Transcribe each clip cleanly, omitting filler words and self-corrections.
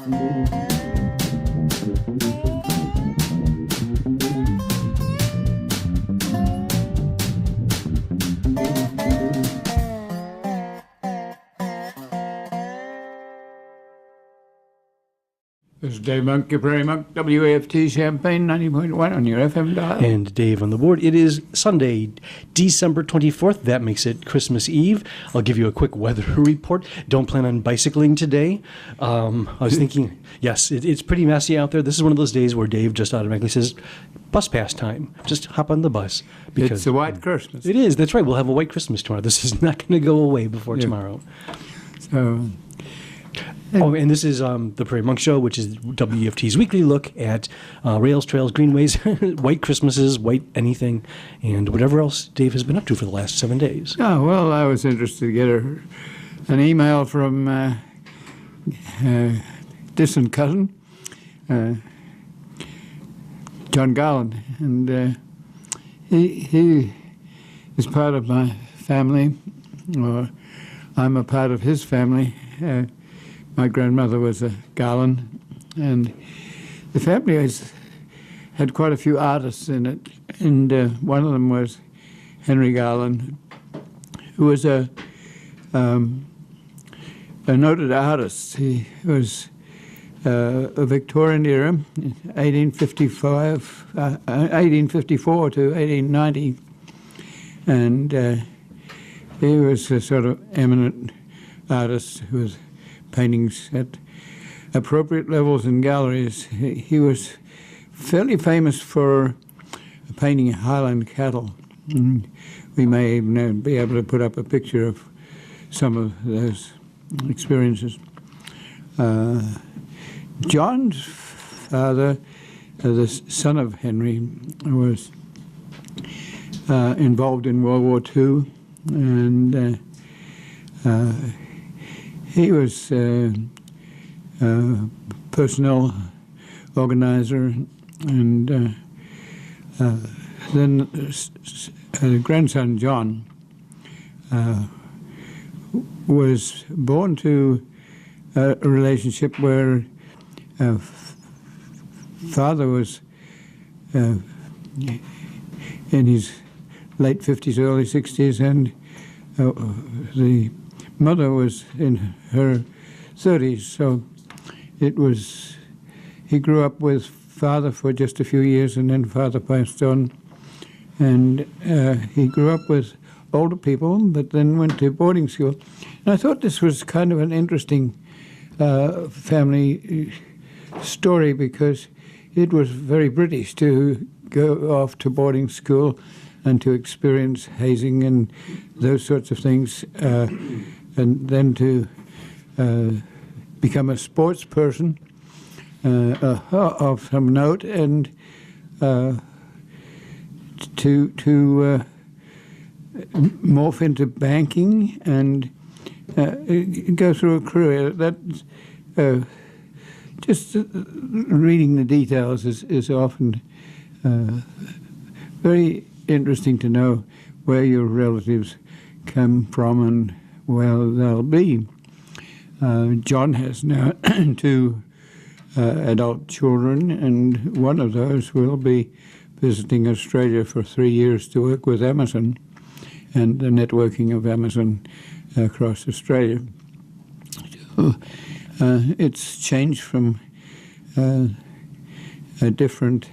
This is Dave Monk, your Prairie Monk, WAFT Champaign 90.1 on your FM dial. And Dave on the board. It is Sunday, December 24th. That makes it Christmas Eve. I'll give you a quick weather report. Don't plan on bicycling today. I was thinking, yes, it's pretty messy out there. This is one of those days where Dave just automatically says, bus pass time. Just hop on the bus. Because it's a white Christmas. It is. That's right. We'll have a white Christmas tomorrow. This is not going to go away before tomorrow. So... Oh, and this is the Prairie Monk Show, which is WFT's weekly look at rails, trails, greenways, white Christmases, white anything, and whatever else Dave has been up to for the last 7 days. Oh, well, I was interested to get an email from distant cousin, John Garland, and he is part of my family, or I'm a part of his family. My grandmother was a Garland, and the family had quite a few artists in it, and one of them was Henry Garland, who was a noted artist. He was a Victorian era, 1854 to 1890, and he was a sort of eminent artist who was paintings at appropriate levels in galleries. He was fairly famous for painting Highland cattle. And we may even be able to put up a picture of some of those experiences. John's father, the son of Henry, was involved in World War II, and he was personnel organizer, and then grandson John was born to a relationship where father was in his late 50s, early 60s, and the mother was in her 30s, so he grew up with father for just a few years, and then father passed on, and he grew up with older people, but then went to boarding school. And I thought this was kind of an interesting family story, because it was very British to go off to boarding school and to experience hazing and those sorts of things, and then to become a sports person of some note, and to morph into banking and go through a career that just reading the details is often very interesting to know where your relatives come from and where they'll be. John has now two adult children, and one of those will be visiting Australia for 3 years to work with Amazon and the networking of Amazon across Australia. So, it's changed from a different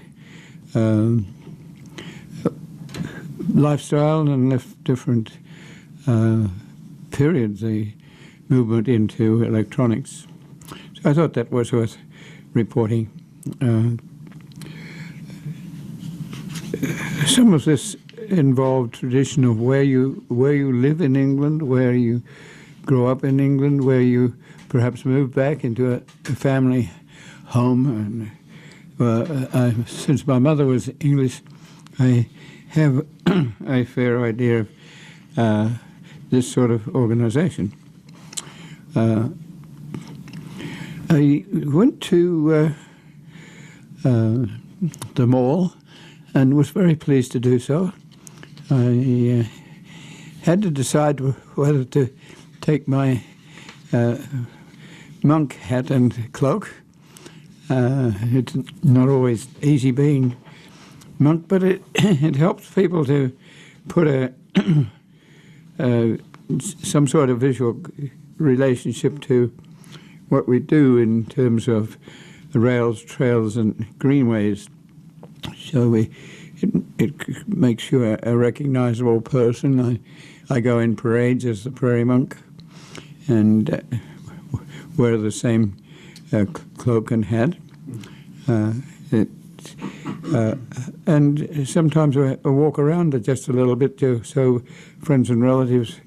lifestyle and different period, the movement into electronics. So I thought that was worth reporting. Some of this involved tradition of where you live in England, where you grow up in England, where you perhaps move back into a family home. And since my mother was English, I have a fair idea of this sort of organization. I went to the mall and was very pleased to do so. I had to decide whether to take my monk hat and cloak It's not always easy being monk, but it helps people to put some sort of visual relationship to what we do in terms of the rails, trails, and greenways. So it makes you a recognizable person. I go in parades as the Prairie Monk and wear the same cloak and hat. And sometimes I walk around it just a little bit so friends and relatives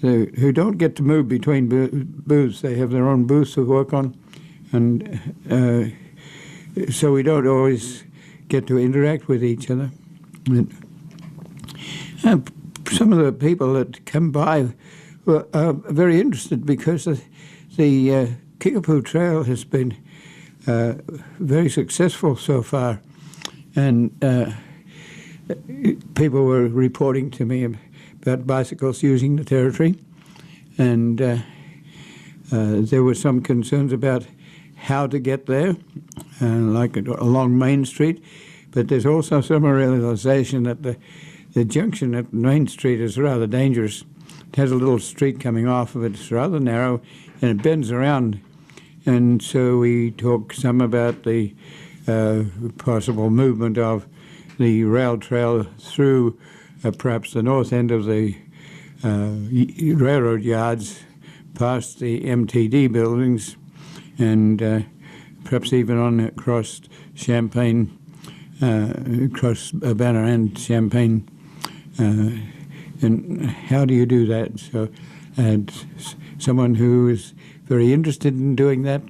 who don't get to move between booths, they have their own booths to work on, and so we don't always get to interact with each other. Some of the people that come by are very interested because the Kickapoo Trail has been very successful so far, and people were reporting to me about bicycles using the territory, and there were some concerns about how to get there, like along Main Street, but there's also some realization that the junction at Main Street is rather dangerous. It has a little street coming off of it. It's rather narrow, and it bends around. And so we talk some about the possible movement of the rail trail through perhaps the north end of the railroad yards, past the MTD buildings, and perhaps even on across Champaign, across Banner and Champaign. And how do you do that? So, and someone who is very interested in doing that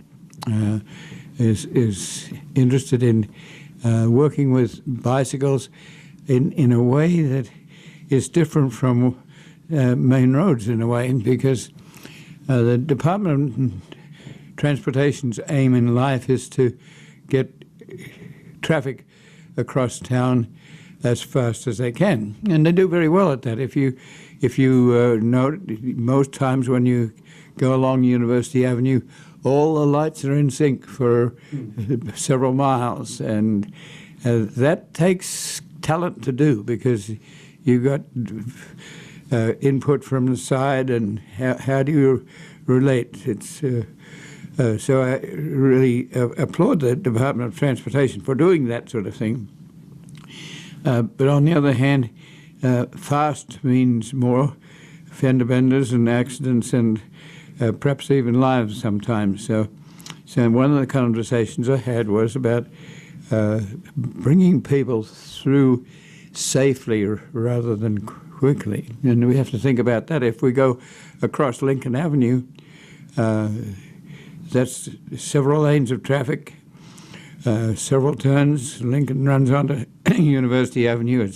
is interested in working with bicycles in a way that is different from main roads in a way, because the Department of Transportation's aim in life is to get traffic across town as fast as they can, and they do very well at that. If you note, most times when you go along University Avenue, all the lights are in sync for several miles, and that takes talent to do, because you've got input from the side, and how do you relate? It's so I really applaud the Department of Transportation for doing that sort of thing. But on the other hand, fast means more fender benders and accidents, and perhaps even lives sometimes. So one of the conversations I had was about bringing people through safely rather than quickly. And we have to think about that. If we go across Lincoln Avenue, that's several lanes of traffic, several turns. Lincoln runs onto University Avenue.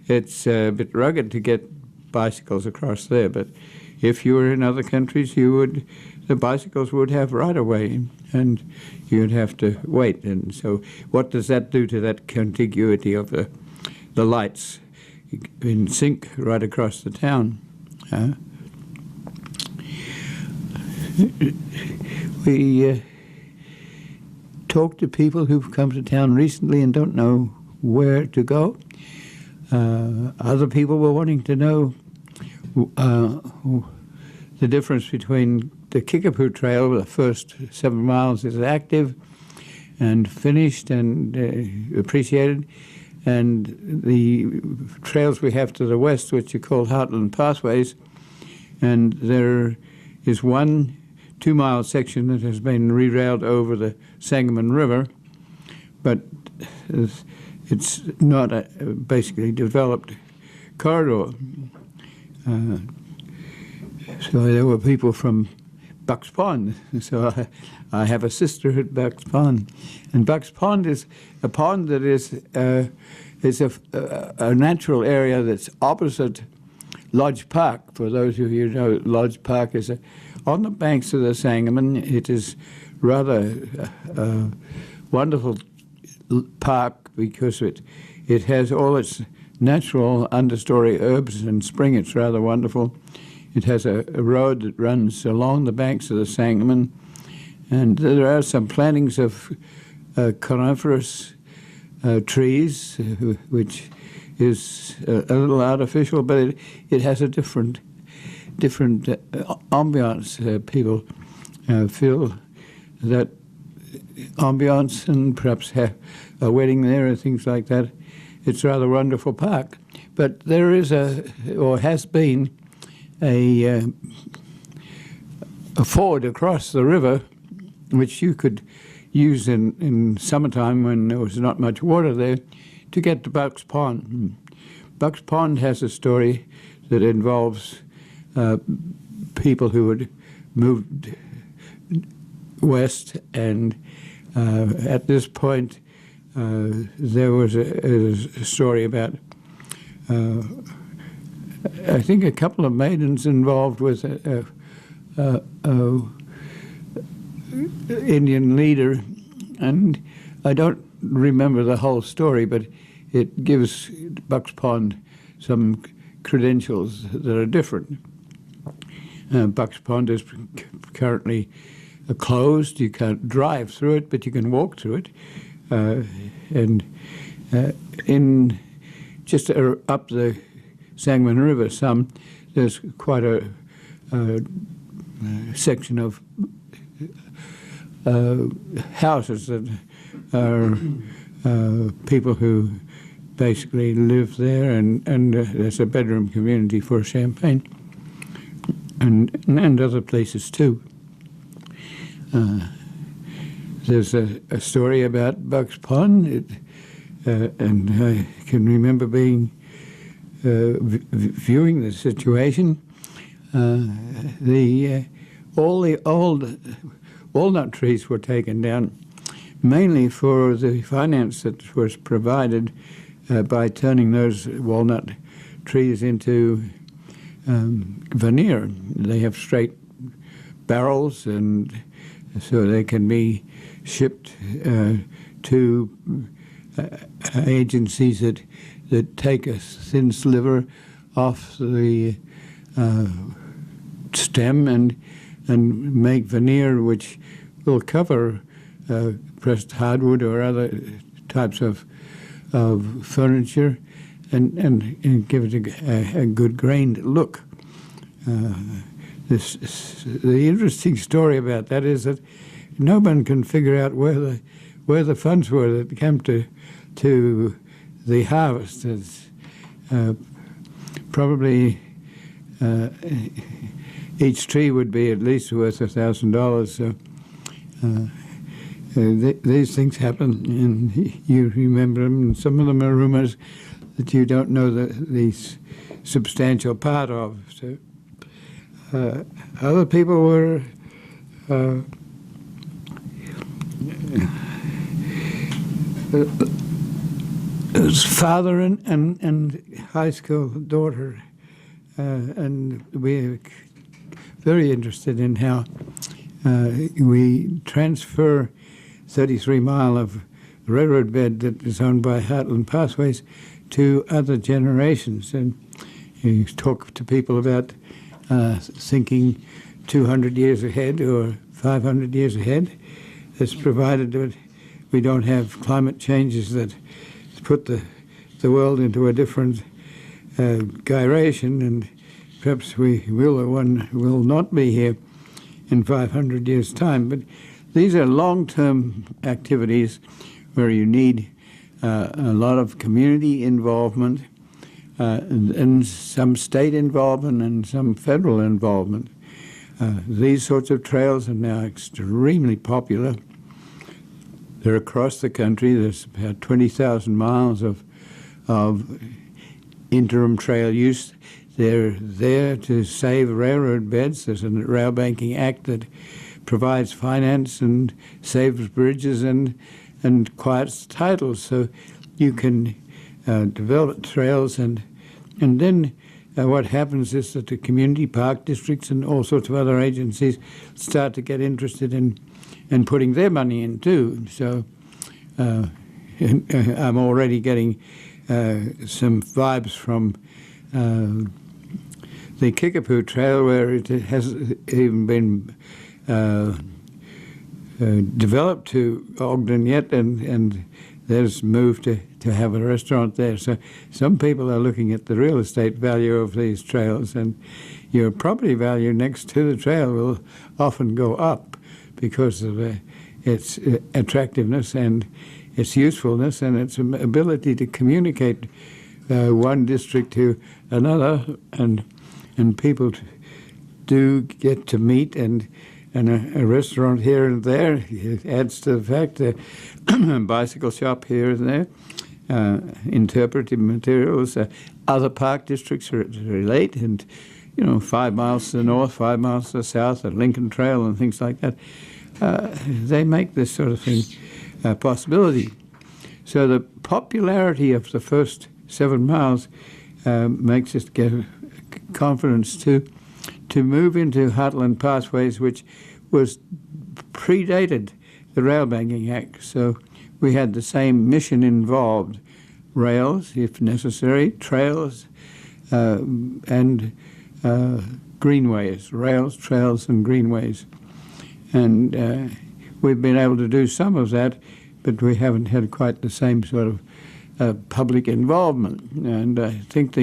It's a bit rugged to get bicycles across there, but if you were in other countries, the bicycles would have right-of-way, and you'd have to wait. And so what does that do to that contiguity of the lights in sync right across the town? We talk to people who've come to town recently and don't know where to go. Other people were wanting to know the difference between the Kickapoo Trail, the first 7 miles is active and finished and appreciated, and the trails we have to the west, which are called Heartland Pathways, and there is one 2-mile section that has been rerouted over the Sangamon River, but it's not a basically developed corridor. So there were people from Bucks Pond. So I have a sister at Bucks Pond, and Bucks Pond is a pond that is a natural area that's opposite Lodge Park. For those of you who know, Lodge Park is on the banks of the Sangamon. It is rather a wonderful park because it has all its natural understory herbs and spring. It's rather wonderful. It has a road that runs along the banks of the Sangamon, And there are some plantings of coniferous trees, which is a little artificial, but it has a different ambiance. People feel that ambiance and perhaps have a wedding there and things like that. It's a rather wonderful park. But there is or has been a ford across the river, which you could use in summertime when there was not much water there, to get to Buck's Pond. Buck's Pond has a story that involves people who had moved west, and at this point there was a story about I think a couple of maidens involved with a Indian leader, and I don't remember the whole story, but it gives Buck's Pond some credentials that are different. Buck's Pond is currently closed. You can't drive through it, but you can walk through it. And in just up the Sangamon River there's quite a section of houses that are people who basically live there, and there's a bedroom community for Champaign and other places too. There's a story about Buck's Pond, and I can remember being viewing the situation. All the old walnut trees were taken down, mainly for the finance that was provided by turning those walnut trees into veneer. They have straight barrels, and so they can be shipped to agencies that take a thin sliver off the stem and make veneer, which will cover pressed hardwood or other types of furniture, and give it a good grained look. The interesting story about that is that no one can figure out where the funds were that came to the harvest. It's probably each tree would be at least worth $1,000. So these things happen, and you remember them. And some of them are rumors that you don't know the substantial part of. So other people were his father and high school daughter, and we're very interested in how we transfer 33 mile of railroad bed that is owned by Heartland Pathways to other generations. And you talk to people about thinking 200 years ahead or 500 years ahead. That's provided that we don't have climate changes that put the world into a different gyration, and perhaps we will or one will not be here in 500 years' time. But these are long-term activities where you need a lot of community involvement and some state involvement and some federal involvement. These sorts of trails are now extremely popular. They're across the country. There's about 20,000 miles of interim trail use. They're there to save railroad beds. There's a Rail Banking Act that provides finance and saves bridges and quiets titles, so you can develop trails. And then what happens is that the community park districts and all sorts of other agencies start to get interested in putting their money in too. So I'm already getting some vibes from the Kickapoo Trail, where it has even been developed to Ogden yet, and there's moved to have a restaurant there. So some people are looking at the real estate value of these trails, and your property value next to the trail will often go up because of its attractiveness and its usefulness and its ability to communicate one district to another, and people do get to meet, and a restaurant here and there. It adds to the fact that bicycle shop here and there, interpretive materials, other park districts relate, and 5 miles to the north, 5 miles to the south, the Lincoln Trail and things like that. They make this sort of thing a possibility. So the popularity of the first 7 miles makes us get confidence to move into heartland pathways, which was predated the Rail Banking Act. So we had the same mission involved: rails, if necessary, trails, and greenways, rails, trails, and greenways. And we've been able to do some of that, but we haven't had quite the same sort of public involvement. And I think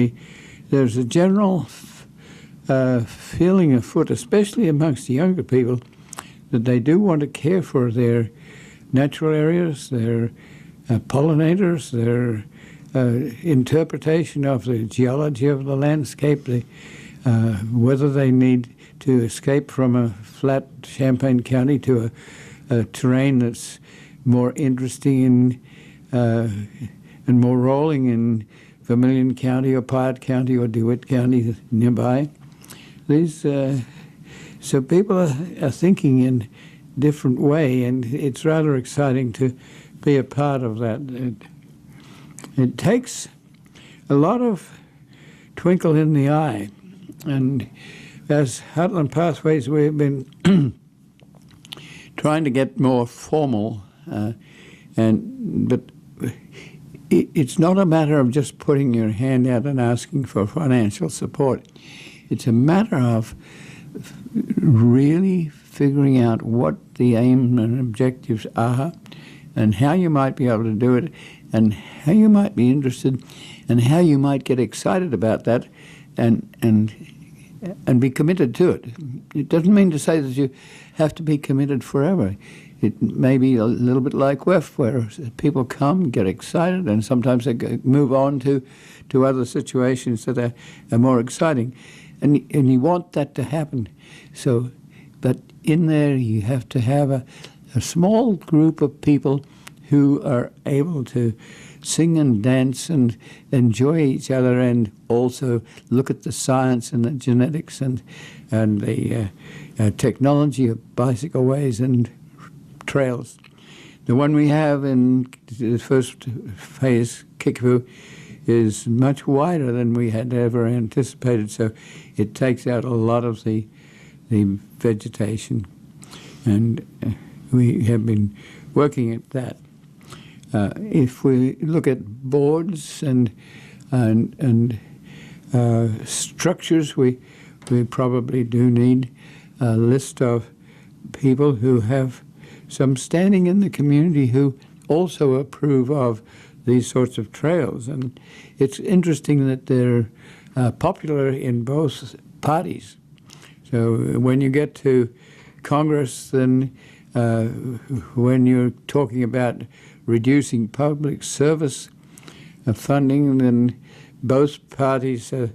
there's a general feeling afoot, especially amongst the younger people, that they do want to care for their natural areas, their pollinators, their interpretation of the geology of the landscape, whether they need to escape from a flat Champaign County to a terrain that's more interesting and more rolling in Vermilion County or Piatt County or DeWitt County nearby. So people are thinking in a different way, and it's rather exciting to be a part of that. It takes a lot of twinkle in the eye, and as Heartland Pathways, we've been trying to get more formal, but it's not a matter of just putting your hand out and asking for financial support. It's a matter of really figuring out what the aim and objectives are, and how you might be able to do it, and how you might be interested, and how you might get excited about that, and be committed to it. It doesn't mean to say that you have to be committed forever. It may be a little bit like WEF, where people come, get excited, and sometimes they move on to other situations that are more exciting. And you want that to happen. So, but in there you have to have a small group of people who are able to sing and dance and enjoy each other, and also look at the science and the genetics and the technology of bicycle ways and trails. The one we have in the first phase, Kickapoo, is much wider than we had ever anticipated, so it takes out a lot of the vegetation, and we have been working at that. If we look at boards and structures, we probably do need a list of people who have some standing in the community who also approve of these sorts of trails. And it's interesting that they're popular in both parties. So when you get to Congress, then when you're talking about reducing public service funding, then both parties are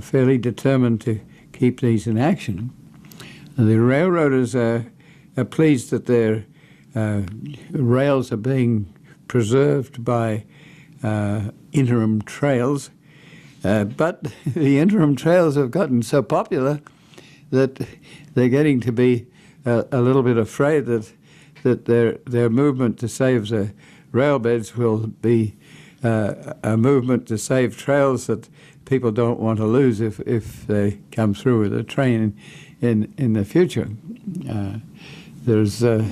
fairly determined to keep these in action. The railroaders are pleased that their rails are being preserved by interim trails, but the interim trails have gotten so popular that they're getting to be a little bit afraid that their movement to save the rail beds will be a movement to save trails that people don't want to lose if they come through with a train in the future. There's a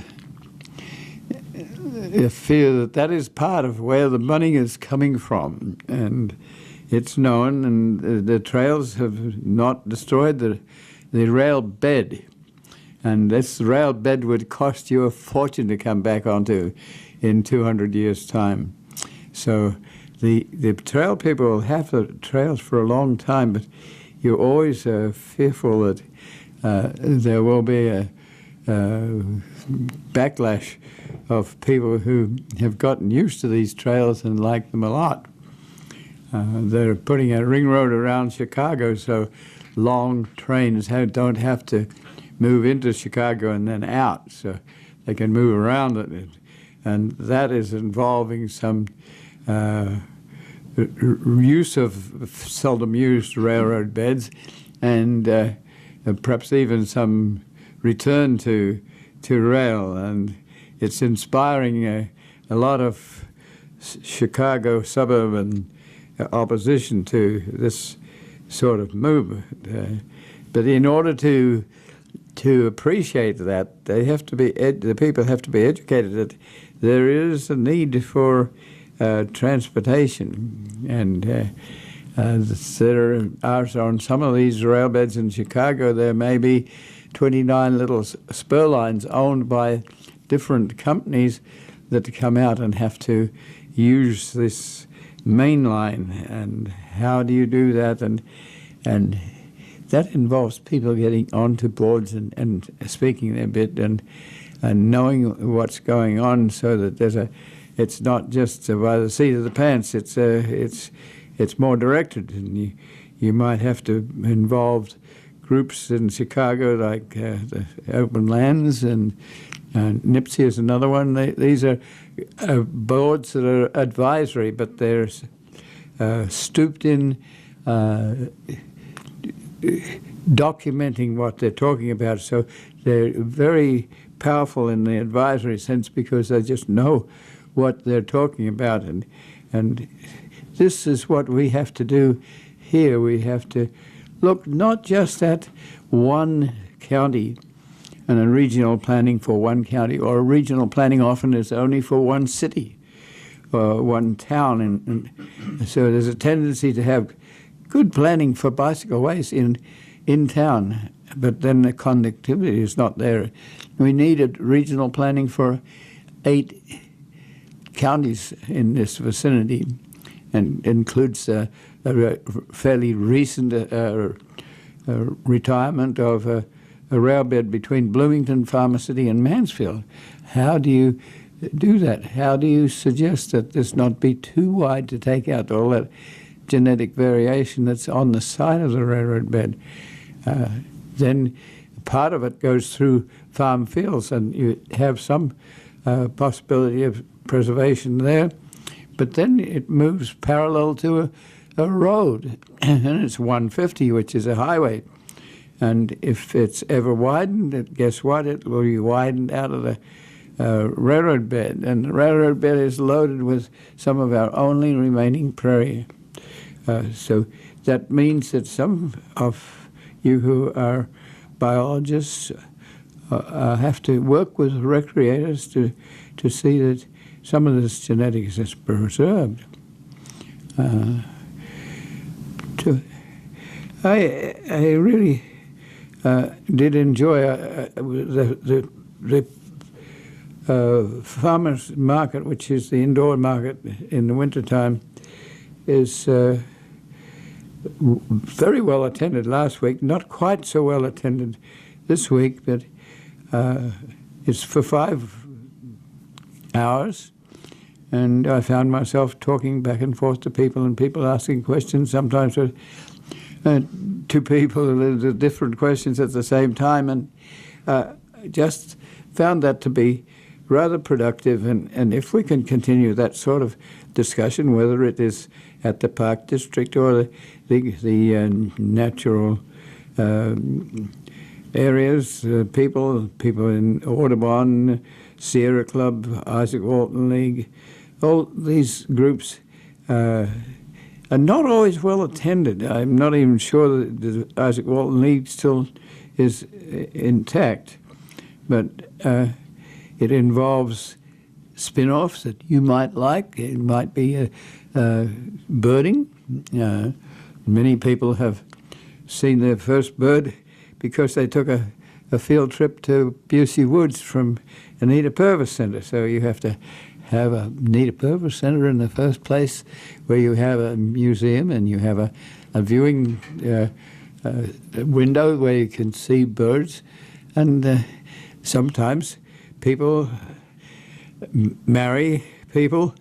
fear that is part of where the money is coming from, and it's known, and the trails have not destroyed the rail bed. And this rail bed would cost you a fortune to come back onto in 200 years' time. So the trail people will have the trails for a long time, but you're always fearful that there will be a backlash of people who have gotten used to these trails and like them a lot. They're putting a ring road around Chicago so long trains don't have to move into Chicago and then out, so they can move around it. And that is involving some use of seldom used railroad beds, and perhaps even some return to rail. And it's inspiring a lot of Chicago suburban opposition to this sort of movement. But in order to appreciate that, the people have to be educated that there is a need for transportation, and there are on some of these rail beds in Chicago, there may be 29 little spur lines owned by different companies that come out and have to use this main line. And how do you do that? And that involves people getting onto boards and speaking their bit and knowing what's going on, so that it's not just by the seat of the pants. It's more directed, and you might have to involve groups in Chicago like the Open Lands, and NIPSI is another one. These are boards that are advisory, but they're stooped in documenting what they're talking about. So they're very powerful in the advisory sense because they just know what they're talking about. And this is what we have to do here. We have to look not just at one county and a regional planning for one county, or a regional planning often is only for one city or one town. And so there's a tendency to have good planning for bicycle ways in town, but then the connectivity is not there. We needed regional planning for 8 counties in this vicinity, and includes a fairly recent retirement of a rail bed between Bloomington, Farmer City, and Mansfield. How do you do that? How do you suggest that this not be too wide to take out all that genetic variation that's on the side of the railroad bed? Then part of it goes through farm fields, and you have some possibility of preservation there, but then it moves parallel to a road, and it's 150, which is a highway. And if it's ever widened, guess what? It will be widened out of the railroad bed, and the railroad bed is loaded with some of our only remaining prairie. So that means that some of you who are biologists have to work with recreators to see that some of this genetics is preserved. I really did enjoy the farmers market, which is the indoor market in the wintertime, is very well attended last week. Not quite so well attended this week, but it's for 5 hours. And I found myself talking back and forth to people, and people asking questions, sometimes to people the different questions at the same time, and just found that to be rather productive. And if we can continue that sort of discussion, whether it is at the Park District or the natural areas, people in Audubon, Sierra Club, Isaac Walton League, all these groups are not always well attended. I'm not even sure that the Isaac Walton League still is intact, but it involves spin-offs that you might like. It might be birding. Many people have seen their first bird because they took a a field trip to Busey Woods from Anita Purvis Center. So you have to have a Anita Purvis Center in the first place, where you have a museum and you have a viewing window where you can see birds. And sometimes people marry people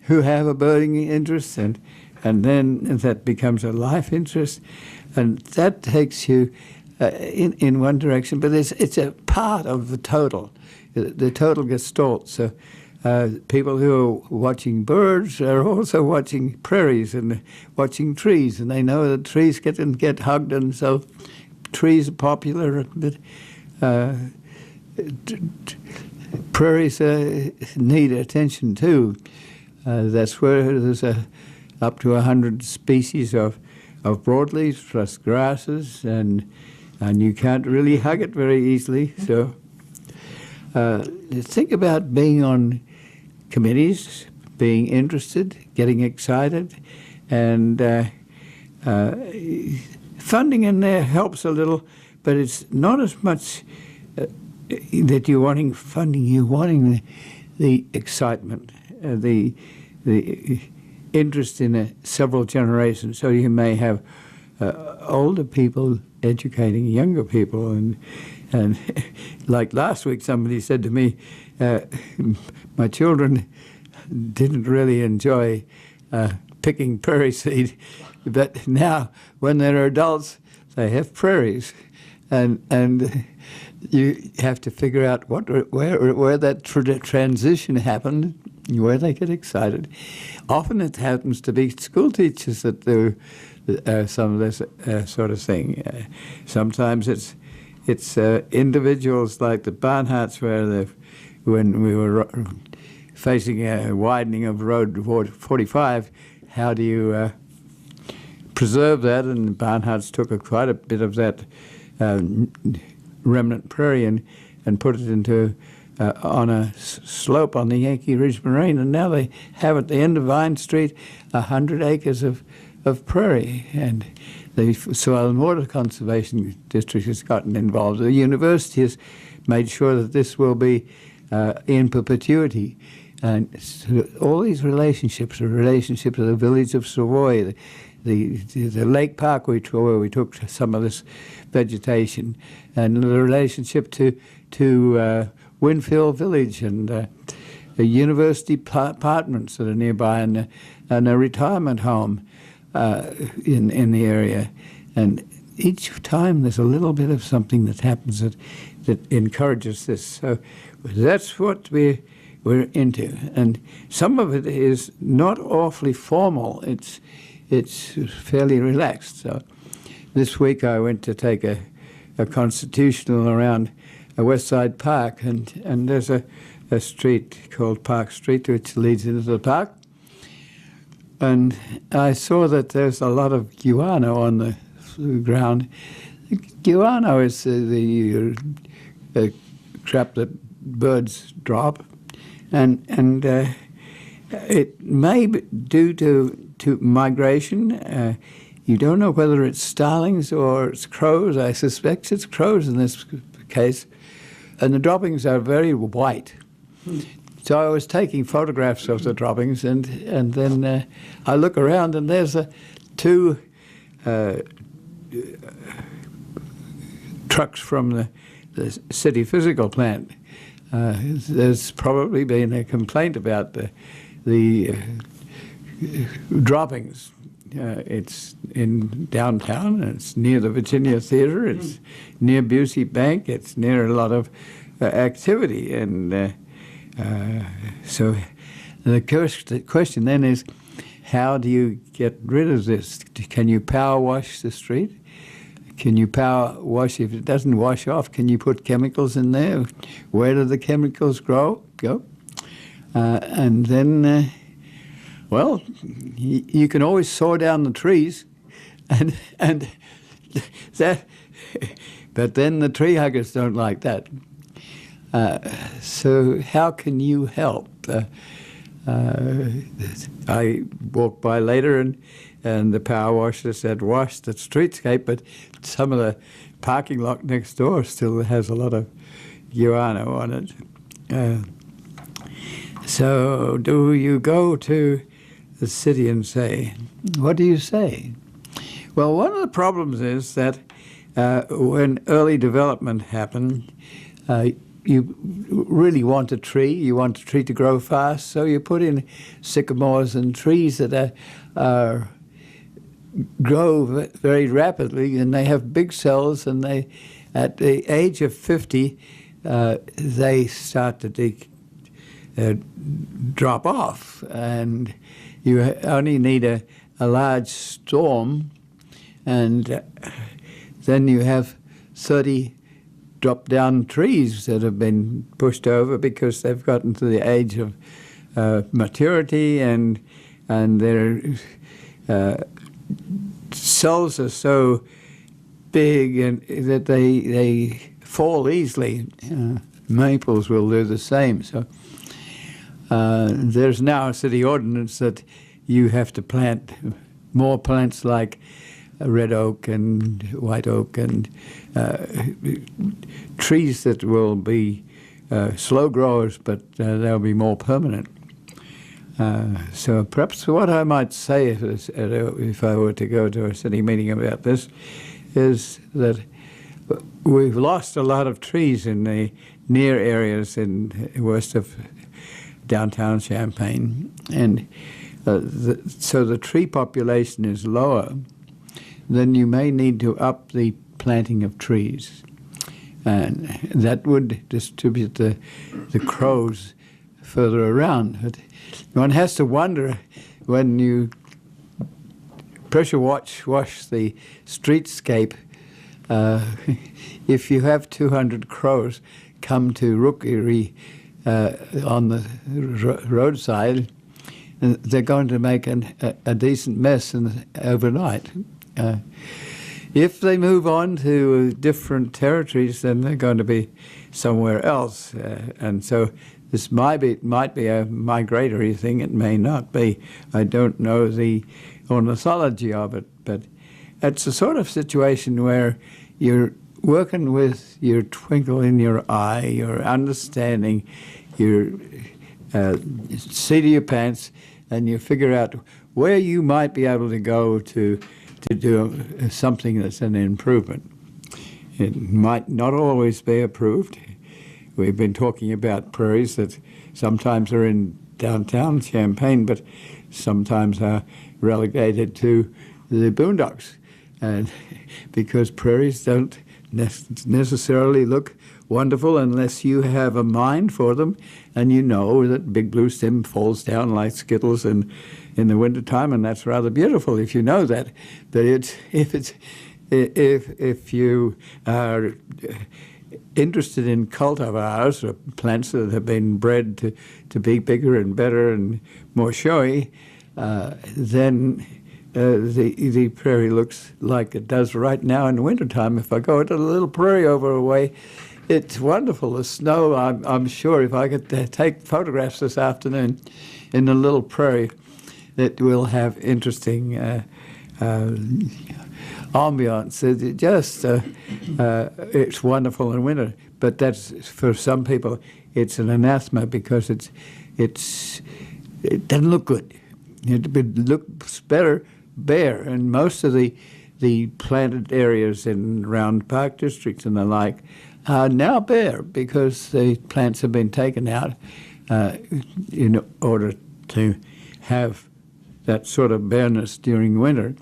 who have a birding interest, and then that becomes a life interest, and that takes you in one direction. But it's a part of the total. The total gets stalled. So people who are watching birds are also watching prairies and watching trees, and they know that trees get hugged, and so trees are popular. But prairies need attention too. That's where there's up to 100 species of broadleaves plus grasses, and you can't really hug it very easily. So think about being on committees, being interested, getting excited, and funding in there helps a little, but it's not as much that you're wanting funding. You're wanting the excitement, the interest in several generations. So you may have older people educating younger people, and like last week, somebody said to me, my children didn't really enjoy picking prairie seed, but now when they're adults, they have prairies, and you have to figure out where that transition happened, where they get excited. Often it happens to be school teachers that do some of this sort of thing. Sometimes it's individuals like the Barnharts, where when we were facing a widening of Road 45, how do you preserve that? And Barnharts took quite a bit of that remnant prairie and put it into on a slope on the Yankee Ridge Moraine, and now they have at the end of Vine Street 100 acres of prairie, and the Soil and Water Conservation District has gotten involved. The university has made sure that this will be in perpetuity, and so all these relationships, the relationship to the village of Savoy, the Lake Park where we took some of this vegetation, and the relationship to Winfield Village, and the university apartments that are nearby, and a retirement home in the area. And each time there's a little bit of something that happens that encourages this. So that's what we're into. And some of it is not awfully formal. It's fairly relaxed. So this week I went to take a constitutional around a West Side Park, and there's a street called Park Street which leads into the park. And I saw that there's a lot of guano on the ground. Guano is the crap that birds drop, and it may be due to migration. You don't know whether it's starlings or it's crows. I suspect it's crows in this case, and the droppings are very white. So I was taking photographs of the droppings, and then I look around, and there's two trucks from the city physical plant. There's probably been a complaint about the droppings. It's in downtown, and it's near the Virginia Theater, it's near Busey Bank, it's near a lot of activity, and so the question then is, how do you get rid of this? Can you power wash the street? Can you power wash, if it doesn't wash off, can you put chemicals in there? Where do the chemicals go? And then, well, you can always saw down the trees, and that, but then the tree huggers don't like that. So how can you help? I walked by later, and the power washer said wash the streetscape, but some of the parking lot next door still has a lot of guano on it. So do you go to the city and say, what do you say? Well, one of the problems is that when early development happened, you really want a tree. You want a tree to grow fast, so you put in sycamores and trees that grow very rapidly, and they have big cells, and they, at the age of 50, they start to drop off, and you only need a large storm, and then you have 30 drop-down trees that have been pushed over because they've gotten to the age of maturity, and their cells are so big and that they fall easily. Maples will do the same. So there's now a city ordinance that you have to plant more plants like red oak and white oak and trees that will be slow growers, but they'll be more permanent. So perhaps what I might say if I were to go to a city meeting about this is that we've lost a lot of trees in the near areas in west of downtown Champaign, and so the tree population is lower. Then you may need to up the planting of trees, and that would distribute the crows further around. But one has to wonder when you pressure wash the streetscape, if you have 200 crows come to rookery on the roadside, they're going to make a decent mess overnight. If they move on to different territories, then they're going to be somewhere else. And so this might be a migratory thing. It may not be. I don't know the ornithology of it, but it's a sort of situation where you're working with your twinkle in your eye, your understanding, your seat of your pants, and you figure out where you might be able to go to do something that's an improvement. It might not always be approved. We've been talking about prairies that sometimes are in downtown Champaign, but sometimes are relegated to the boondocks, and because prairies don't necessarily look wonderful unless you have a mind for them, and you know that big blue stem falls down like skittles in the wintertime, and that's rather beautiful if you know that. But if you are interested in cultivars or plants that have been bred to be bigger and better and more showy, then the prairie looks like it does right now in the wintertime. If I go to the little prairie over a way, it's wonderful. The snow, I'm sure if I could take photographs this afternoon in the little prairie, that will have interesting ambiance. It's wonderful in winter, but that's, for some people, it's an anathema because it doesn't look good. It looks better bare, and most of the planted areas in round park districts and the like are now bare because the plants have been taken out in order to have that sort of bareness during winter.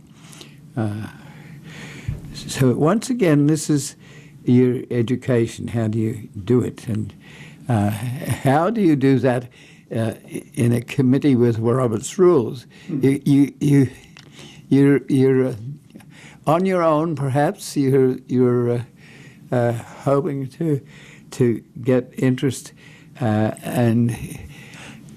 So once again, this is your education. How do you do it? And how do you do that in a committee with Robert's rules? You're on your own, perhaps. You're hoping to get interest, and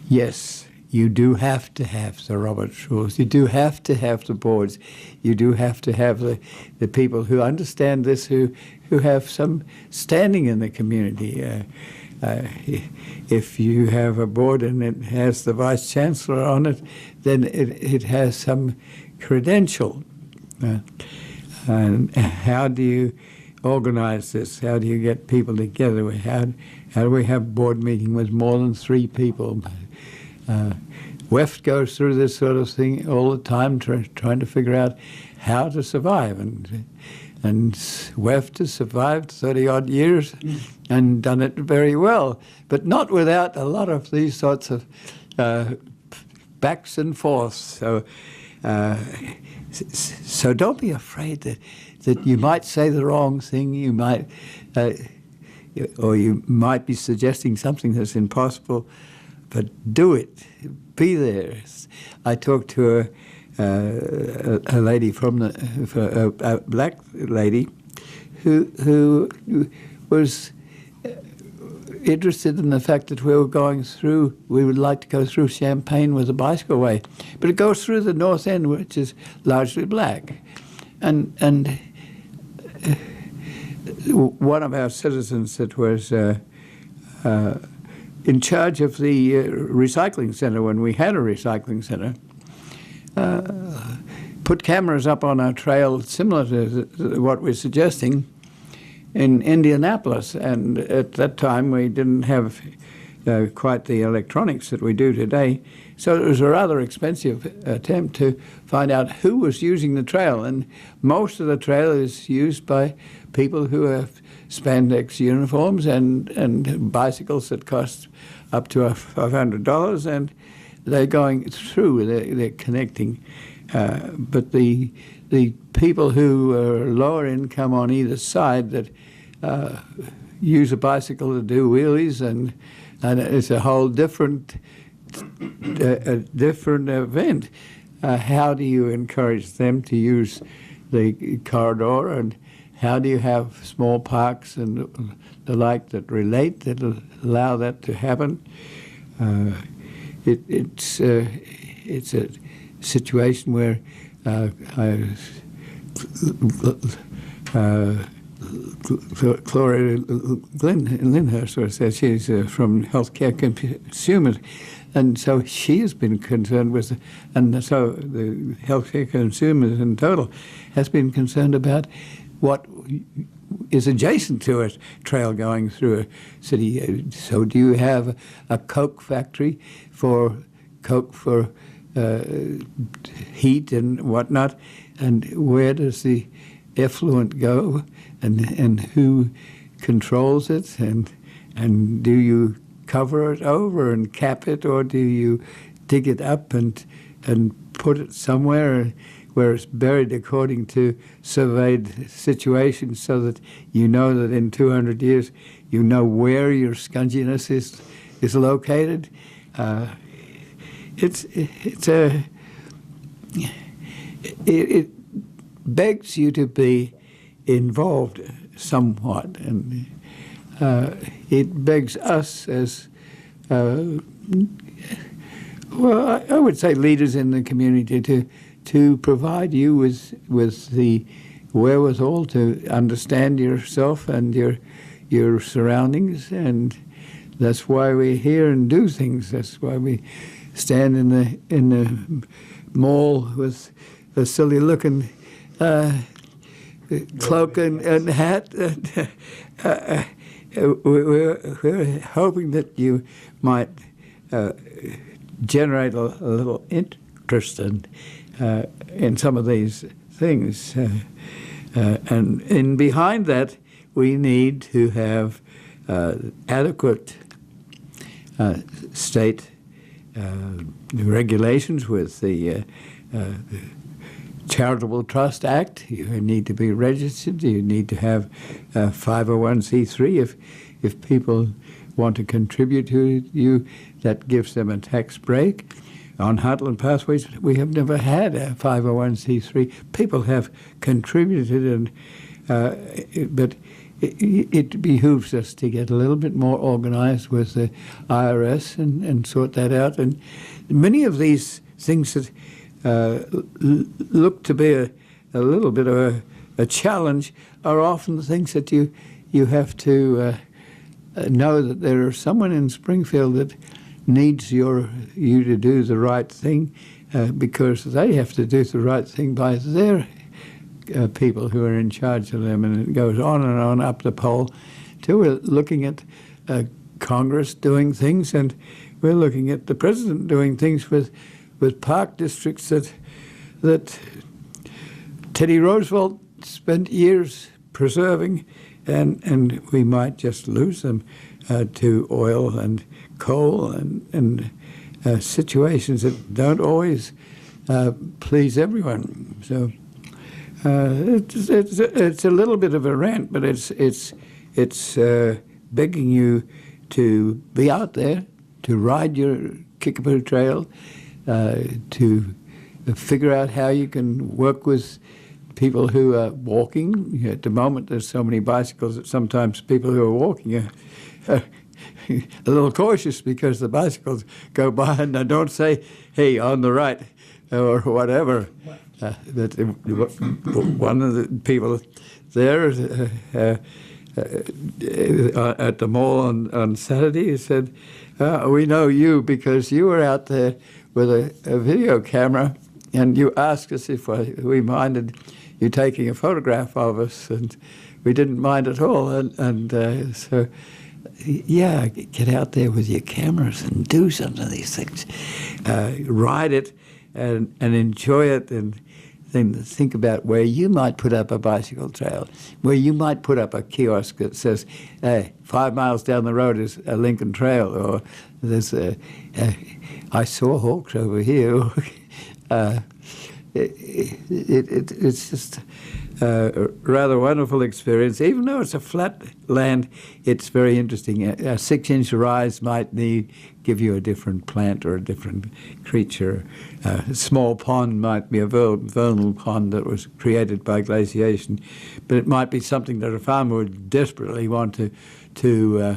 yes, you do have to have the Roberts rules. You do have to have the boards. You do have to have the people who understand this, who have some standing in the community. If you have a board and it has the vice chancellor on it, then it has some credential. And how do you organize this? How do you get people together? How do we have board meeting with more than 3 people? WEF goes through this sort of thing all the time, trying to figure out how to survive. And WEF has survived 30-odd years and done it very well, but not without a lot of these sorts of backs and forths. So don't be afraid that you might say the wrong thing. You might, or you might be suggesting something that's impossible. But do it. Be there. I talked to a lady a black lady, who was interested in the fact that we would like to go through Champaign with a bicycle way, but it goes through the north end, which is largely black, and one of our citizens that was in charge of the recycling center, when we had a recycling center, put cameras up on our trail similar to what we're suggesting in Indianapolis. And at that time, we didn't have quite the electronics that we do today. So it was a rather expensive attempt to find out who was using the trail. And most of the trail is used by people who have spandex uniforms and bicycles that cost up to $500, and they're going through, they're connecting. But the people who are lower income on either side that use a bicycle to do wheelies, and it's a whole different event. How do you encourage them to use the corridor, and how do you have small parks and the like that allow that to happen? It's a situation where Gloria Lyndhurst says she's from Healthcare Consumers, and so she has been concerned with, and so the Healthcare Consumers in total has been concerned about what is adjacent to a trail going through a city. So do you have a Coke factory for Coke for heat and whatnot? And where does the effluent go? And who controls it? And do you cover it over and cap it, or do you dig it up and put it somewhere where it's buried according to surveyed situations, so that you know that in 200 years you know where your scunginess is located? It begs you to be involved somewhat, and it begs us as I would say leaders in the community to provide you with the wherewithal to understand yourself and your surroundings, and that's why we're here and do things. That's why we stand in the mall with a silly looking cloak and hat. We're hoping that you might generate a little interest in some of these things. And behind that, we need to have adequate state regulations with the Charitable Trust Act. You need to be registered. You need to have 501c3 if people want to contribute to you. That gives them a tax break. On Heartland Pathways, we have never had a 501c3. People have contributed, but it behooves us to get a little bit more organized with the IRS and sort that out. And many of these things that look to be a little bit of a challenge are often the things that you have to know that there is someone in Springfield that needs you to do the right thing, because they have to do the right thing by their people who are in charge of them, and it goes on and on up the pole till we're looking at Congress doing things, and we're looking at the president doing things with park districts that Teddy Roosevelt spent years preserving, and we might just lose them to oil and coal and situations that don't always please everyone. So it's a little bit of a rant, but it's begging you to be out there, to ride your Kickapoo Trail, to figure out how you can work with people who are walking. At the moment, there's so many bicycles that sometimes people who are walking are a little cautious because the bicycles go by and they don't say, "Hey, on the right," or whatever. But one of the people there at the mall on Saturday said, "We know you because you were out there with a video camera and you asked us if we minded you taking a photograph of us, and we didn't mind at all." And so, yeah, get out there with your cameras and do some of these things. Ride it and enjoy it, and then think about where you might put up a bicycle trail, where you might put up a kiosk that says, "Hey, 5 miles down the road is a Lincoln Trail," or "There's I saw hawks over here." It's just a rather wonderful experience. Even though it's a flat land, it's very interesting. A 6-inch rise might give you a different plant or a different creature. A small pond might be a vernal pond that was created by glaciation, but it might be something that a farmer would desperately want to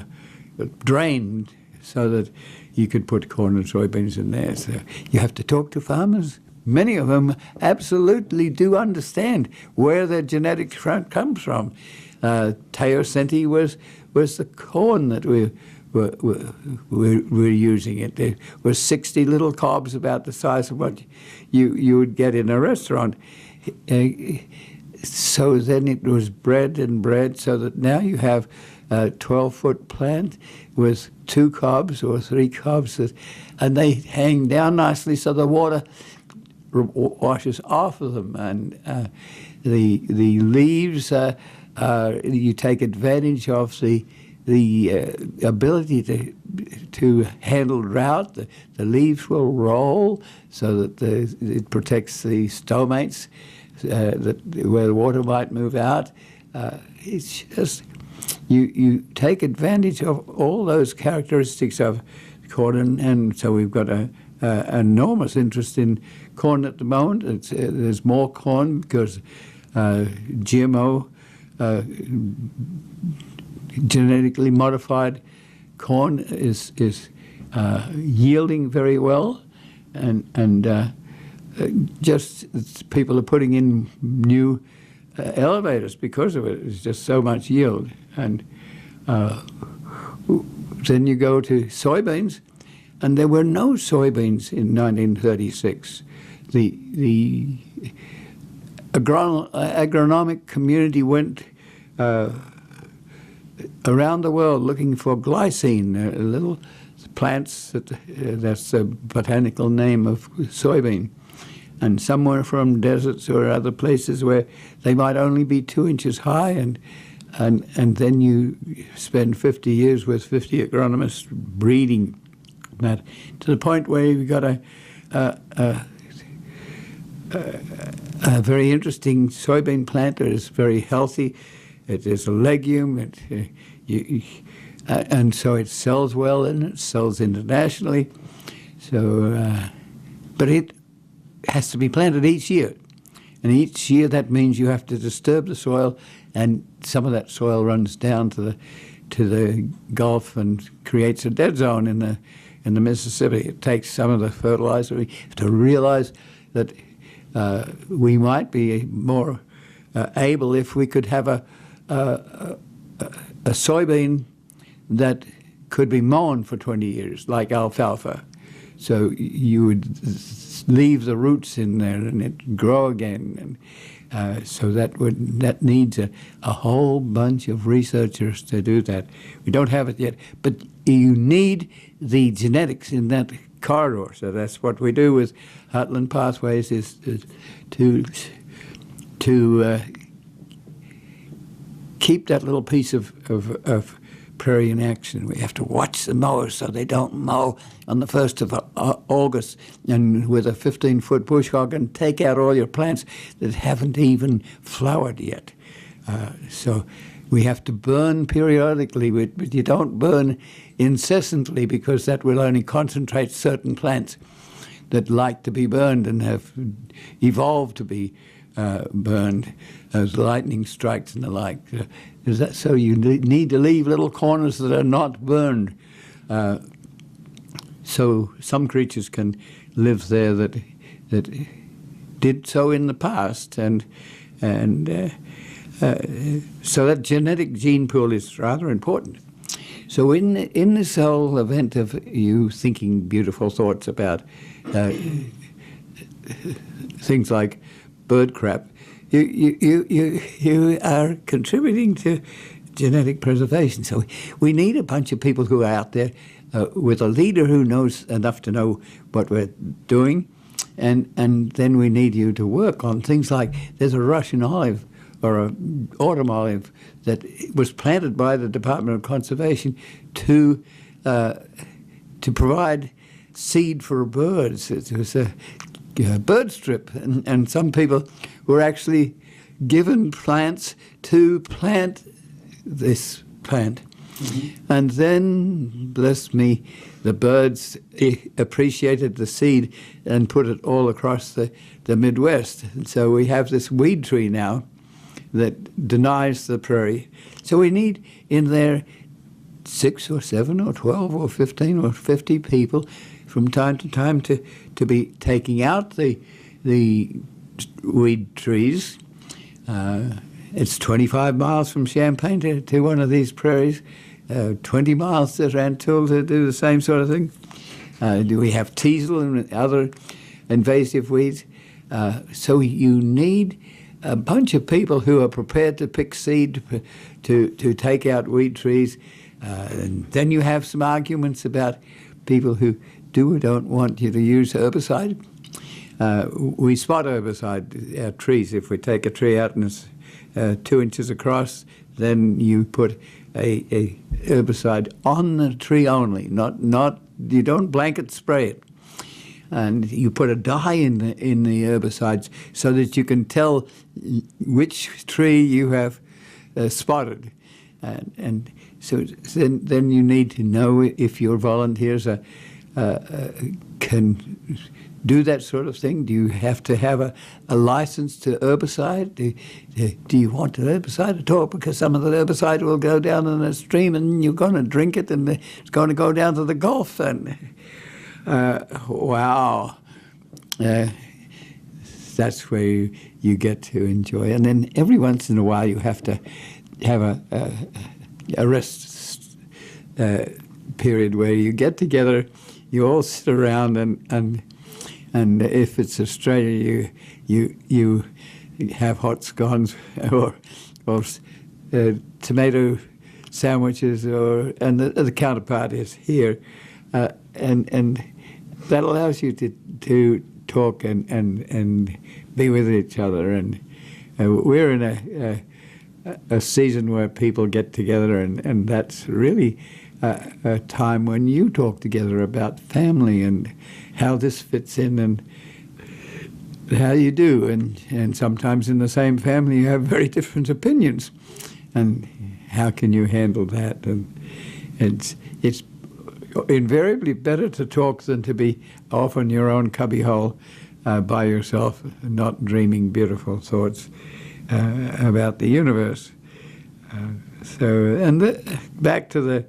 drain so that you could put corn and soybeans in there. So you have to talk to farmers. Many of them absolutely do understand where their genetic comes from. Teosinte was the corn that we're using it. There were 60 little cobs about the size of what you would get in a restaurant. So then it was bred and bred so that now you have a 12-foot plant with 2 cobs or 3 cobs, and they hang down nicely so the water washes off of them, and the leaves. You take advantage of the ability to handle drought. The leaves will roll so that it protects the stomates where the water might move out. It's just you take advantage of all those characteristics of corn, and so we've got an enormous interest in corn at the moment. There's more corn because GMO, genetically modified corn, is yielding very well, and just people are putting in new elevators because of it. It's just so much yield, and then you go to soybeans. And there were no soybeans in 1936. The agronomic community went around the world looking for glycine, little plants that's the botanical name of soybean. And somewhere from deserts or other places where they might only be 2 inches high, and then you spend 50 years with 50 agronomists breeding that to the point where you've got a very interesting soybean plant that is very healthy. It is a legume, and so it sells well, and it sells internationally. So, but it has to be planted each year, and each year that means you have to disturb the soil, and some of that soil runs down to the Gulf and creates a dead zone in the Mississippi. It takes some of the fertilizer. We have to realize that we might be more able if we could have a soybean that could be mown for 20 years, like alfalfa. So you would leave the roots in there and it grow again. So that needs a whole bunch of researchers to do that. We don't have it yet, but you need the genetics in that corridor. So that's what we do with Heartland Pathways, is to keep that little piece of prairie in action. We have to watch the mowers so they don't mow on the 1st of August and with a 15-foot bush hog and take out all your plants that haven't even flowered yet. So we have to burn periodically, but you don't burn incessantly, because that will only concentrate certain plants that like to be burned and have evolved to be burned as lightning strikes and the like. So you need to leave little corners that are not burned. So some creatures can live there that did so in the past, and so that genetic gene pool is rather important. So in this whole event of you thinking beautiful thoughts about things like bird crap, you are contributing to genetic preservation. So we need a bunch of people who are out there with a leader who knows enough to know what we're doing, and then we need you to work on things like, there's a Russian olive or an autumn olive that was planted by the Department of Conservation to provide seed for birds. It was a bird strip, and some people were actually given plants to plant this plant. Mm-hmm. And then, bless me, the birds appreciated the seed and put it all across the Midwest. And so we have this weed tree now that denies the prairie. So we need in there 6 or 7 or 12 or 15 or 50 people from time to time to be taking out the weed trees. It's 25 miles from Champaign to one of these prairies, 20 miles to Rantoul to do the same sort of thing. Do we have teasel and other invasive weeds? So you need a bunch of people who are prepared to pick seed to take out weed trees. And then you have some arguments about people who do or don't want you to use herbicide. We spot herbicide trees. If we take a tree out and it's 2 inches across, then you put a herbicide on the tree only. Not you don't blanket spray it, and you put a dye in the herbicides so that you can tell which tree you have spotted, and so then you need to know if your volunteers can do that sort of thing. Do you have to have a license to herbicide? Do you want the herbicide at all? Because some of the herbicide will go down in a stream and you're going to drink it and it's going to go down to the Gulf. And wow. That's where you get to enjoy. And then every once in a while you have to have a rest period where you get together, you all sit around and if it's Australia, you have hot scones or tomato sandwiches, and the counterpart is here, and that allows you to talk and be with each other. And we're in a season where people get together, and that's really a time when you talk together about family and how this fits in and how you do. And sometimes in the same family you have very different opinions. And how can you handle that? And it's invariably better to talk than to be off in your own cubbyhole by yourself, not dreaming beautiful thoughts about the universe. Back to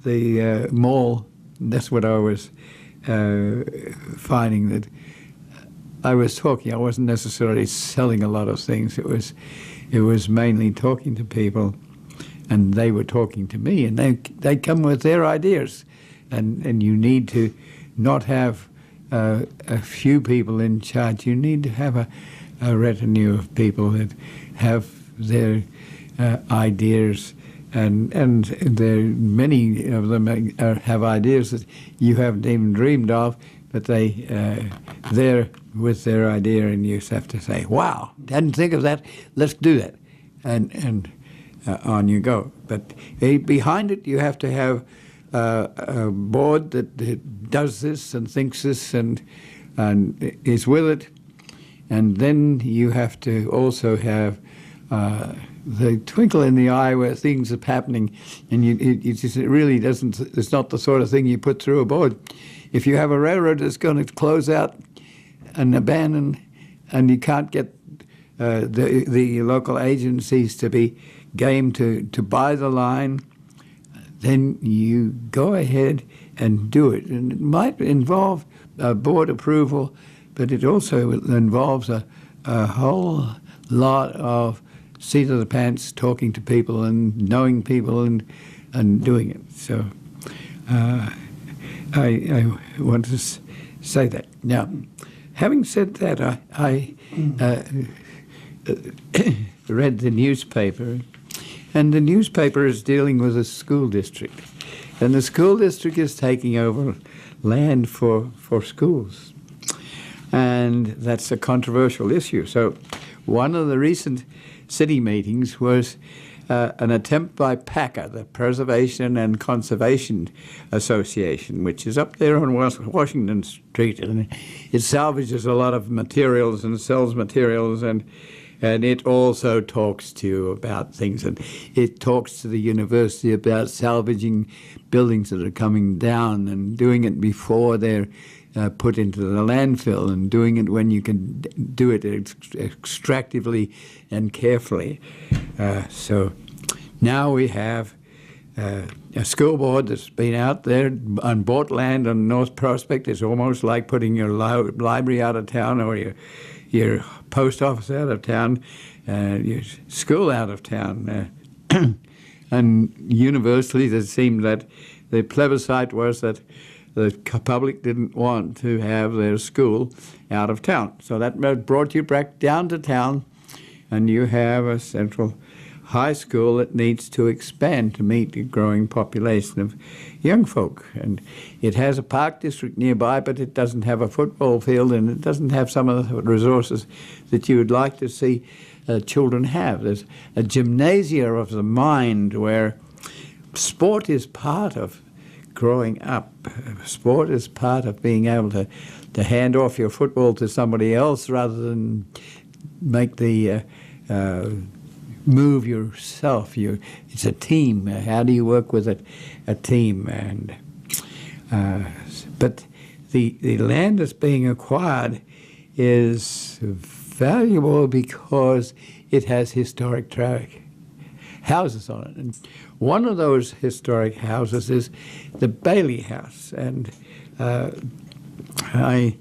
the mall, that's what I was finding, that I was talking. I wasn't necessarily selling a lot of things. It was mainly talking to people, and they were talking to me, and they come with their ideas, and you need to not have a few people in charge. You need to have a retinue of people that have their ideas, and there many of them have ideas that you haven't even dreamed of, but they're with their idea, and you just have to say, "Wow, didn't think of that. Let's do that," and on you go. But behind it, you have to have a board that does this and thinks this and is with it, and then you have to also have the twinkle in the eye where things are happening, and it really doesn't. It's not the sort of thing you put through a board. If you have a railroad that's going to close out and abandon, and you can't get the local agencies to be game to buy the line, then you go ahead and do it. And it might involve board approval, but it also involves a whole lot of seat of the pants, talking to people and knowing people and doing it. So I want to say that. Now, having said that, I read the newspaper, and the newspaper is dealing with a school district. And the school district is taking over land for schools. And that's a controversial issue. So one of the recent city meetings was an attempt by PACA, the Preservation and Conservation Association, which is up there on Washington Street. And it salvages a lot of materials and sells materials, and it also talks to you about things. And it talks to the university about salvaging buildings that are coming down and doing it before they're put into the landfill, and doing it when you can do it extractively and carefully. So now we have a school board that's been out there and bought land on North Prospect. It's almost like putting your library out of town, or your post office out of town, your school out of town. And universally, it seemed that the plebiscite was that the public didn't want to have their school out of town. So that brought you back down to town, and you have a central high school that needs to expand to meet the growing population of young folk. And it has a park district nearby, but it doesn't have a football field, and it doesn't have some of the resources that you would like to see children have. There's a gymnasia of the mind where sport is part of growing up. Sport is part of being able to hand off your football to somebody else rather than make the move yourself. It's a team. How do you work with a team? And but the land that's being acquired is valuable because it has historic houses on it. And one of those historic houses is the Bailey House. And I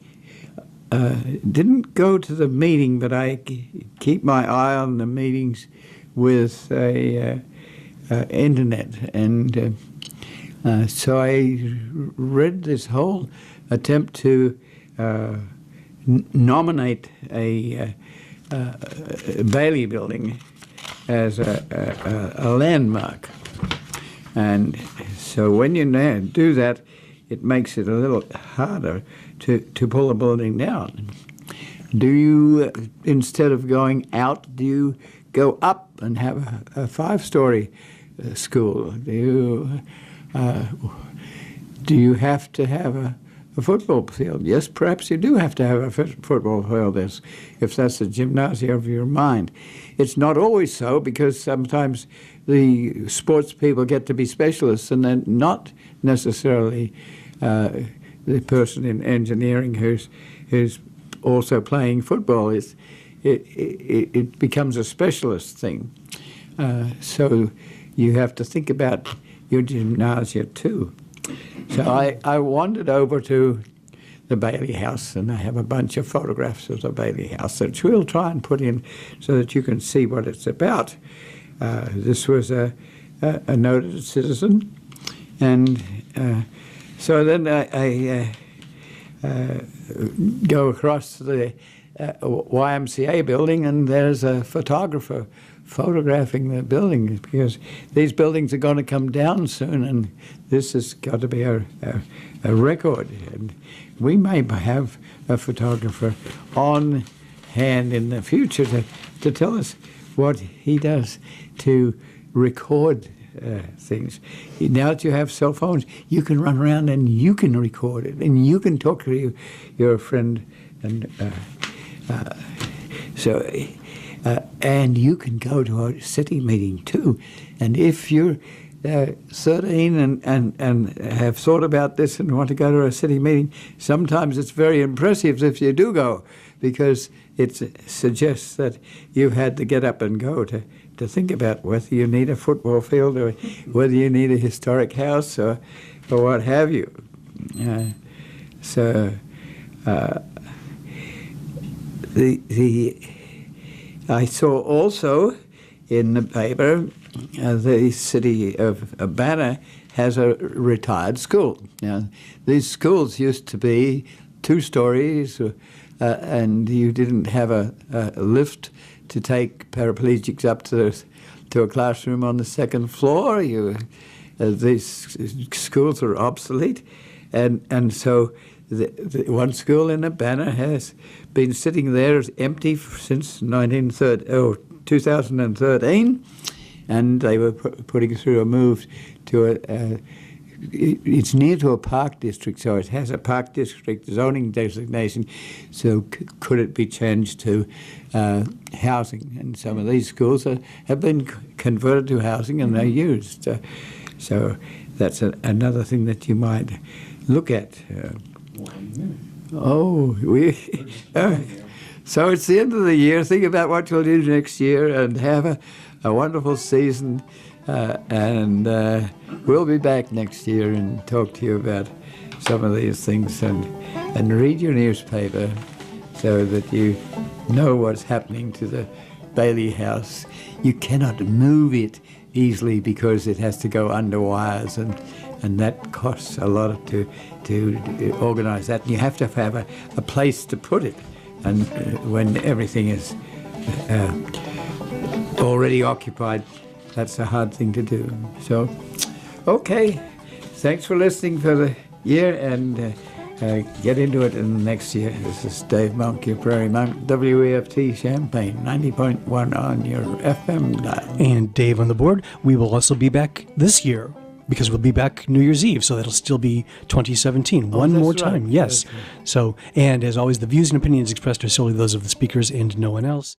didn't go to the meeting, but I keep my eye on the meetings with internet. And so I read this whole attempt to nominate a Bailey building as a landmark. And so when you do that, it makes it a little harder to pull a building down. Do you, instead of going out, do you go up and have a 5-story school? Do you have to have a football field? Yes, perhaps you do have to have a football field if that's the gymnasia of your mind. It's not always so, because sometimes the sports people get to be specialists, and then not necessarily the person in engineering who's also playing football. It becomes a specialist thing. So you have to think about your gymnasia too. So I wandered over to the Bailey House, and I have a bunch of photographs of the Bailey House that we'll try and put in so that you can see what it's about. This was a noted citizen, and so then I go across the YMCA building, and there's a photographer photographing the building, because these buildings are going to come down soon, and this has got to be a record. And we may have a photographer on hand in the future to tell us what he does to record things. Now that you have cell phones, you can run around and you can record it, and you can talk to your friend, and and you can go to a city meeting too. And if you're 13 and have thought about this and want to go to a city meeting, sometimes it's very impressive if you do go, because it suggests that you've had to get up and go to think about whether you need a football field or whether you need a historic house or what have you. I saw also in the paper the city of Urbana has a retired school. Now, these schools used to be 2 stories, and you didn't have a lift to take paraplegics up to a classroom on the 2nd floor. These schools are obsolete, and so the one school in Urbana has been sitting there empty since 2013, and they were putting through a move to it's near to a park district, so it has a park district zoning designation. So could it be changed to housing? And some of these schools have been converted to housing, and they're used. So that's another thing that you might look at. So it's the end of the year. Think about what you'll do next year, and have a wonderful season. And we'll be back next year and talk to you about some of these things, and read your newspaper so that you know what's happening to the Bailey House. You cannot move it easily because it has to go under wires, and that costs a lot to organise that. And you have to have a place to put it, and when everything is already occupied, that's a hard thing to do. So, okay, thanks for listening for the year, and get into it in the next year. This is Dave Monk, your Prairie Monk, WEFT Champaign, 90.1 on your FM dial. And Dave on the board. We will also be back this year, because we'll be back New Year's Eve, so that'll still be 2017. One more time, right. Yes. Okay. So, and as always, the views and opinions expressed are solely those of the speakers and no one else.